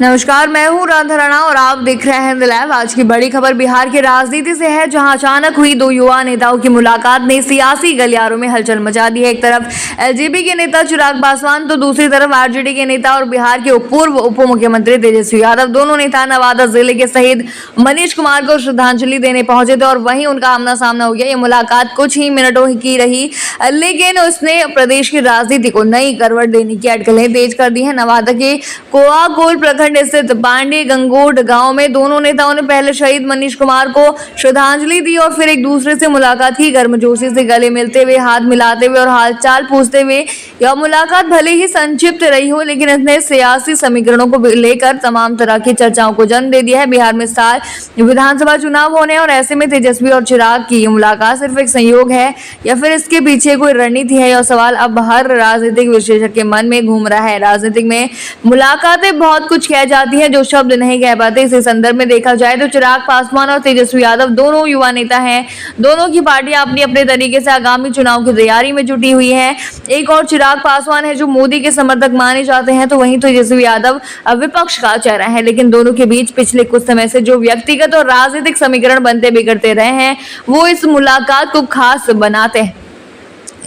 नमस्कार, मैं हूँ राधा राणा और आप देख रहे हैं द लाइव। आज की बड़ी खबर बिहार की राजनीति से है, जहां अचानक हुई दो युवा नेताओं की मुलाकात ने सियासी गलियारों में हलचल मचा दी है। एक तरफ एलजेपी के नेता चिराग पासवान तो दूसरी तरफ आरजेडी के नेता और बिहार के पूर्व उप मुख्यमंत्री तेजस्वी यादव। दोनों नेता नवादा जिले के शहीद मनीष कुमार को श्रद्धांजलि देने पहुंचे थे और वहीं उनका आमना सामना हो गया। ये मुलाकात कुछ ही मिनटों की रही, लेकिन उसने प्रदेश की राजनीति को नई करवट देने की अटकलें तेज कर दी है। नवादा के कोआकोल प्रखंड स्थित पांडे गंगोट गांव में दोनों नेताओं ने पहले शहीद मनीष कुमार को श्रद्धांजलि दी और फिर एक दूसरे से मुलाकात की। गर्मजोशी से गले मिलते हुए, हाथ मिलाते हुए और हालचाल पूछते हुए यह मुलाकात भले ही संक्षिप्त रही हो, लेकिन इसने सियासी समीकरणों को लेकर तमाम तरह की चर्चाओं को जन्म दे दिया है। बिहार में इस साल विधानसभा चुनाव होने और ऐसे में तेजस्वी और चिराग की मुलाकात सिर्फ एक संयोग है या फिर इसके पीछे कोई रणनीति है? यह सवाल अब हर राजनीतिक विश्लेषक के मन में घूम रहा है। राजनीतिक में मुलाकातें बहुत कुछ कह जाती है जो शब्द नहीं कह पाते। इसी संदर्भ में देखा जाए तो चिराग पासवान और तेजस्वी यादव दोनों युवा नेता हैं। दोनों की पार्टियां अपनी अपने तरीके से आगामी चुनाव की तैयारी में जुटी हुई है। एक और चिराग पासवान है जो मोदी के समर्थक माने जाते हैं, तो वहीं तेजस्वी यादव विपक्ष का चेहरा है। लेकिन दोनों के बीच पिछले कुछ समय से जो व्यक्तिगत और राजनीतिक समीकरण बनते बिगड़ते रहे हैं, वो इस मुलाकात को खास बनाते हैं।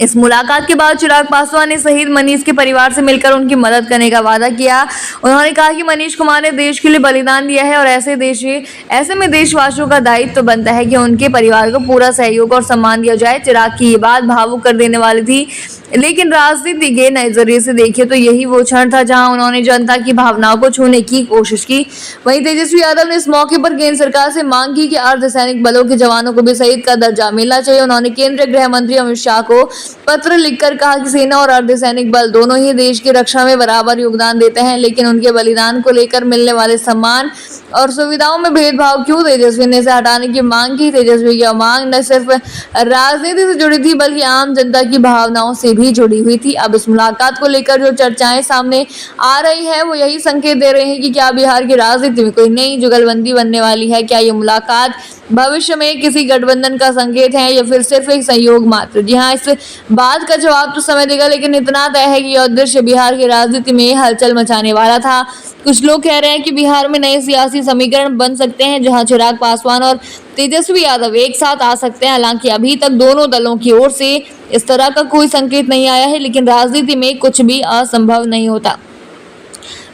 इस मुलाकात के बाद चिराग पासवान ने शहीद मनीष के परिवार से मिलकर उनकी मदद करने का वादा किया। उन्होंने कहा कि मनीष कुमार ने देश के लिए बलिदान दिया है और ऐसे में देशवासियों का दायित्व बनता है कि उनके परिवार को पूरा सहयोग और सम्मान दिया जाए। चिराग की ये बात भावुक कर देने वाली थी, लेकिन राजनीति के नजरिए से देखें तो यही वो क्षण था जहां उन्होंने जनता की भावनाओं को छूने की कोशिश की। वहीं तेजस्वी यादव ने इस मौके पर केंद्र सरकार से मांग की कि अर्धसैनिक बलों के जवानों को भी शहीद का दर्जा मिलना चाहिए। उन्होंने केंद्रीय गृह मंत्री अमित शाह को पत्र लिखकर कहा कि सेना और अर्धसैनिक बल दोनों ही देश की रक्षा में बराबर योगदान देते हैं, लेकिन उनके बलिदान को लेकर मिलने वाले सम्मान और सुविधाओं में भेदभाव क्यों? तेजस्वी ने इसे हटाने की मांग की। तेजस्वी की मांग न सिर्फ राजनीति से जुड़ी थी बल्कि आम जनता की भावनाओं से भी जुड़ी हुई थी। अब इस मुलाकात को लेकर जो चर्चाएं सामने आ रही है वो यही संकेत दे रहे हैं कि क्या बिहार की राजनीति में कोई नई जुगलबंदी बनने वाली है? क्या ये मुलाकात भविष्य में किसी गठबंधन का संकेत है या फिर सिर्फ एक संयोग मात्र? जी हाँ, इस बात का जवाब तो समय देगा, लेकिन इतना तय है कि यह दृश्य बिहार की राजनीति में हलचल मचाने वाला था। कुछ लोग कह रहे हैं कि बिहार में नए सियासी समीकरण बन सकते हैं जहां चिराग पासवान और तेजस्वी यादव एक साथ आ सकते हैं। हालांकि अभी तक दोनों दलों की ओर से इस तरह का कोई संकेत नहीं आया है, लेकिन राजनीति में कुछ भी असंभव नहीं होता,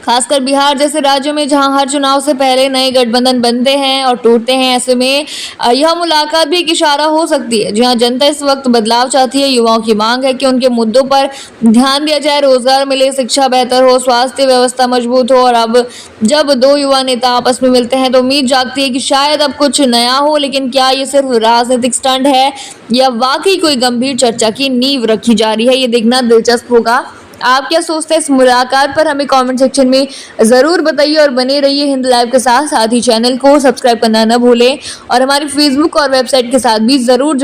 खासकर बिहार जैसे राज्यों में जहां हर चुनाव से पहले नए गठबंधन बनते हैं और टूटते हैं। ऐसे में यह मुलाकात भी एक इशारा हो सकती है। जहां जनता इस वक्त बदलाव चाहती है, युवाओं की मांग है कि उनके मुद्दों पर ध्यान दिया जाए, रोजगार मिले, शिक्षा बेहतर हो, स्वास्थ्य व्यवस्था मजबूत हो। और अब जब दो युवा नेता आपस में मिलते हैं तो उम्मीद जागती है कि शायद अब कुछ नया हो। लेकिन क्या ये सिर्फ राजनीतिक स्टंट है या वाकई कोई गंभीर चर्चा की नींव रखी जा रही है? ये देखना दिलचस्प होगा। आप क्या सोचते हैं इस मुलाकात पर? हमें कमेंट सेक्शन में जरूर बताइए और बने रहिए हिंद लाइव के साथ ही चैनल को सब्सक्राइब करना न भूलें और हमारी फेसबुक और वेबसाइट के साथ भी जरूर